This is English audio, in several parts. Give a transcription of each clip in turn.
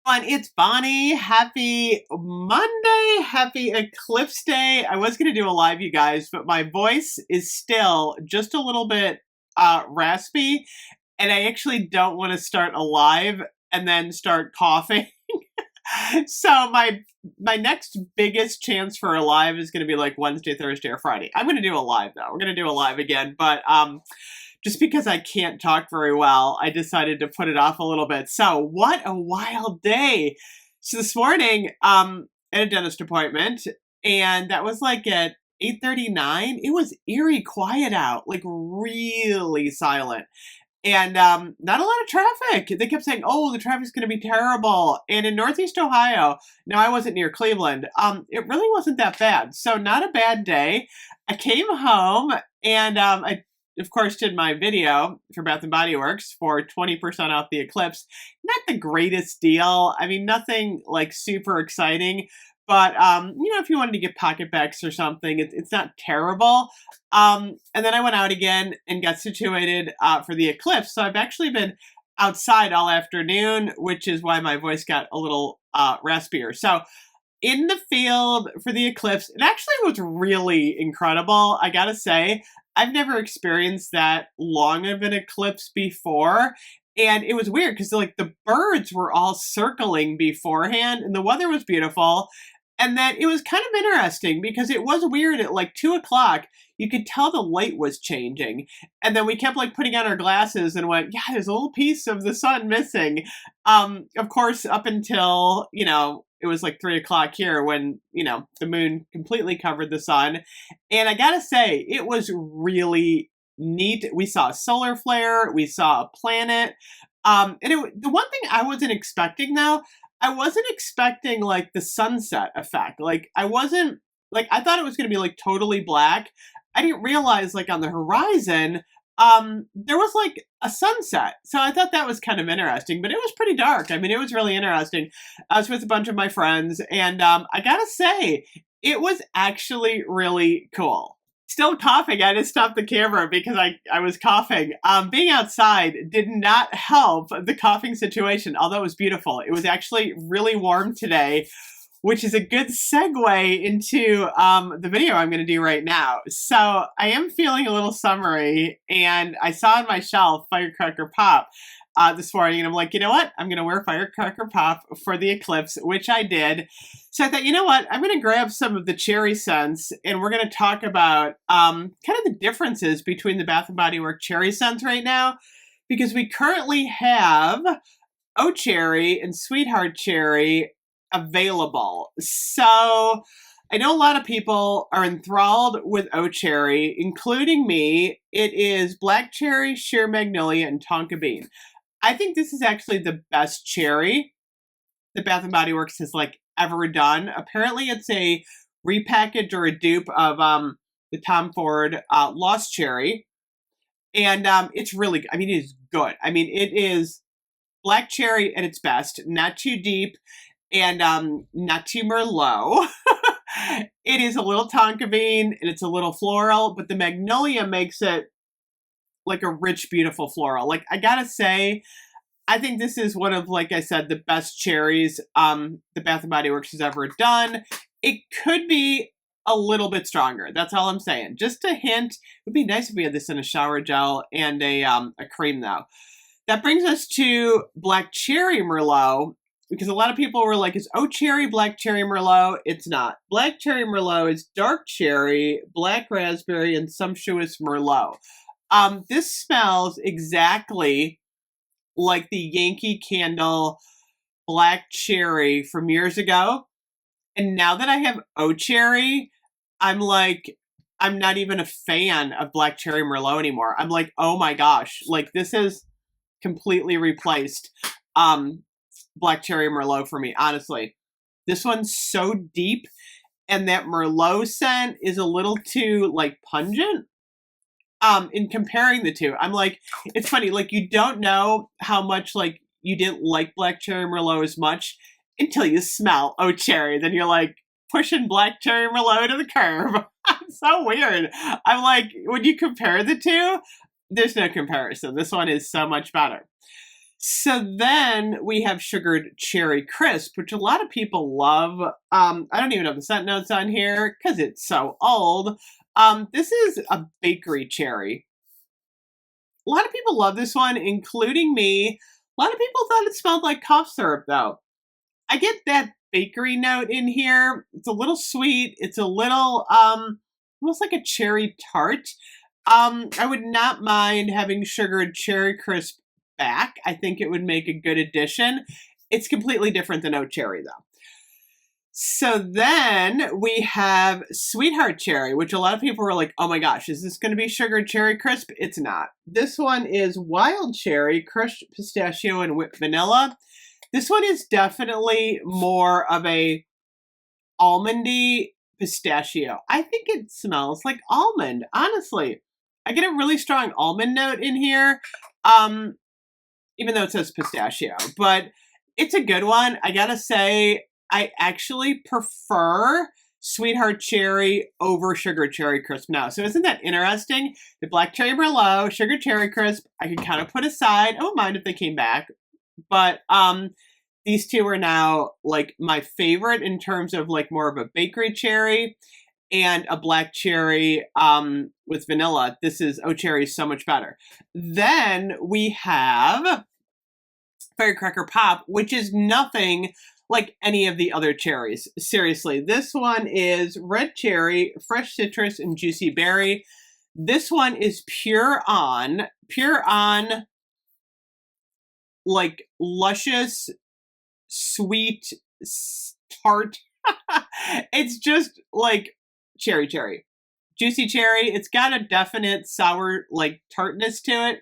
It's Bonnie. Happy Monday. Happy Eclipse Day. I was going to do a live, you guys, but my voice is still just a little bit raspy, and I actually don't want to start a live and then start coughing. So my next biggest chance for a live is going to be like Wednesday, Thursday, or Friday. I'm going to do a live though. We're going to do a live again, but just because I can't talk very well, I decided to put it off a little bit. So what a wild day. So this morning, at a dentist appointment, and that was like at 8:39. It was eerie quiet out, like really silent. And not a lot of traffic. They kept saying, oh, the traffic's going to be terrible. And in Northeast Ohio, now I wasn't near Cleveland, it really wasn't that bad. So not a bad day. I came home and I of course, did my video for Bath & Body Works for 20% off the Eclipse. Not the greatest deal. I mean, nothing like super exciting. But, if you wanted to get PocketBacks or something, it's not terrible. And then I went out again and got situated for the Eclipse. So I've actually been outside all afternoon, which is why my voice got a little raspier. So in the field for the Eclipse, it actually was really incredible. I gotta say, I've never experienced that long of an eclipse before. And it was weird because like the birds were all circling beforehand and the weather was beautiful. And then it was kind of interesting because it was weird at like 2 o'clock. You could tell the light was changing. And then we kept like putting on our glasses and went, yeah, there's a little piece of the sun missing. Of course, up until, it was like 3 o'clock here when, the moon completely covered the sun. And I gotta say, it was really neat. We saw a solar flare. We saw a planet. The one thing I wasn't expecting though, I wasn't expecting like the sunset effect. Like I wasn't like, I thought it was going to be like totally black. I didn't realize like on the horizon, there was like a sunset. So I thought that was kind of interesting, but it was pretty dark. I mean, it was really interesting. I was with a bunch of my friends and, I gotta say, it was actually really cool. Still coughing. I just stopped the camera because I was coughing. Being outside did not help the coughing situation, although it was beautiful. It was actually really warm today, which is a good segue into the video I'm going to do right now. So I am feeling a little summery, and I saw on my shelf Firecracker Pop this morning, and I'm like, you know what? I'm going to wear Firecracker Pop for the Eclipse, which I did. So I thought, you know what? I'm going to grab some of the cherry scents, and we're going to talk about kind of the differences between the Bath & Body Works cherry scents right now, because we currently have Oh Cherry and Sweetheart Cherry available. So I know a lot of people are enthralled with Oh Cherry, including me. It is Black Cherry, Sheer Magnolia, and Tonka Bean. I think this is actually the best cherry that Bath & Body Works has like ever done. Apparently it's a repackage or a dupe of the Tom Ford Lost Cherry. And it's really, I mean, it is good. I mean, it is black cherry at its best, not too deep and not too Merlot. It is a little Tonka Bean and it's a little floral, but the Magnolia makes it like a rich, beautiful floral. Like, I gotta say, I think this is one of, like I said, the best cherries the Bath & Body Works has ever done. It could be a little bit stronger. That's all I'm saying. Just a hint. It would be nice if we had this in a shower gel and a cream, though. That brings us to Black Cherry Merlot, because a lot of people were like, is Oh Cherry Black Cherry Merlot? It's not. Black Cherry Merlot is dark cherry, black raspberry, and sumptuous Merlot. This smells exactly like the Yankee Candle Black Cherry from years ago. And now that I have Oh Cherry, I'm like, I'm not even a fan of Black Cherry Merlot anymore. I'm like, oh my gosh, like this has completely replaced Black Cherry Merlot for me, honestly. This one's so deep, and that Merlot scent is a little too like pungent. In comparing the two, I'm like, it's funny, like you don't know how much like you didn't like Black Cherry Merlot as much until you smell Oh Cherry. Then you're like pushing Black Cherry Merlot to the curb. It's so weird. I'm like, when you compare the two, there's no comparison. This one is so much better. So then we have sugared cherry crisp, which a lot of people love. I don't even have the scent notes on here because it's so old. This is a bakery cherry. A lot of people love this one, including me. A lot of people thought it smelled like cough syrup, though. I get that bakery note in here. It's a little sweet. It's a little, almost like a cherry tart. I would not mind having sugared cherry crisp back. I think it would make a good addition. It's completely different than oat cherry, though. So then we have Sweetheart Cherry, which a lot of people were like, oh my gosh, is this going to be sugared cherry crisp? It's not. This one is wild cherry, crushed pistachio, and whipped vanilla. This one is definitely more of a almondy pistachio. I think it smells like almond, honestly. I get a really strong almond note in here, even though it says pistachio, but it's a good one. I gotta say, I actually prefer Sweetheart Cherry over Sugar Cherry Crisp now. So isn't that interesting? The Black Cherry Merlot, Sugar Cherry Crisp, I can kind of put aside. I wouldn't mind if they came back. But these two are now like my favorite in terms of like more of a bakery cherry and a black cherry with vanilla. This is oat cherry so much better. Then we have Firecracker Pop, which is nothing like any of the other cherries. Seriously, this one is red cherry, fresh citrus, and juicy berry. This one is pure on, like luscious, sweet, tart. It's just like cherry. Juicy cherry. It's got a definite sour, like tartness to it.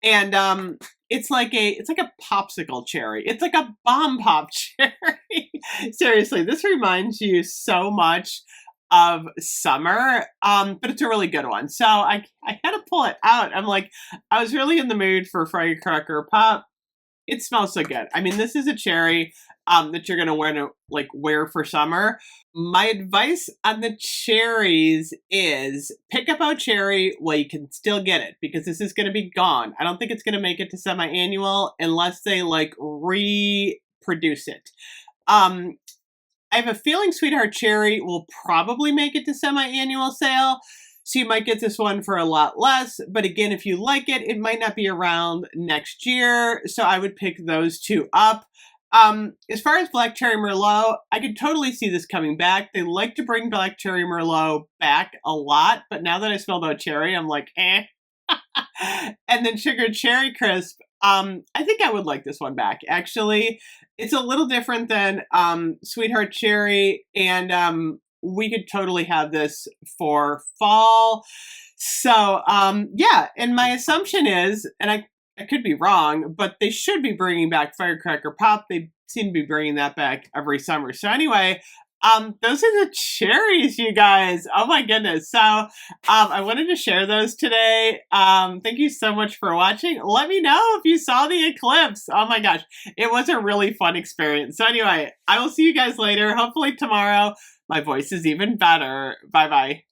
And it's like a popsicle cherry. It's like a bomb pop cherry. Seriously, this reminds you so much of summer, but it's a really good one. So I had to pull it out. I'm like, I was really in the mood for Firecracker Pop. It smells so good. I mean, this is a cherry that you're gonna wear for summer. My advice on the cherries is pick up a cherry while you can still get it, because this is gonna be gone. I don't think it's gonna make it to semi-annual unless they like reproduce it. I have a feeling Sweetheart Cherry will probably make it to semi-annual sale. So you might get this one for a lot less, but again, if you like it, it might not be around next year. So I would pick those two up. As far as Black Cherry Merlot, I could totally see this coming back. They like to bring Black Cherry Merlot back a lot, but now that I smelled out cherry, I'm like, eh. And then Sugar Cherry Crisp, I think I would like this one back. Actually, it's a little different than Sweetheart Cherry, and we could totally have this for fall. So, yeah, and my assumption is, and I could be wrong, but they should be bringing back Firecracker Pop. They seem to be bringing that back every summer. So anyway, those are the cherries, you guys. Oh my goodness. So, I wanted to share those today. Thank you so much for watching. Let me know if you saw the eclipse. Oh my gosh. It was a really fun experience. So anyway, I will see you guys later. Hopefully tomorrow my voice is even better. Bye-bye.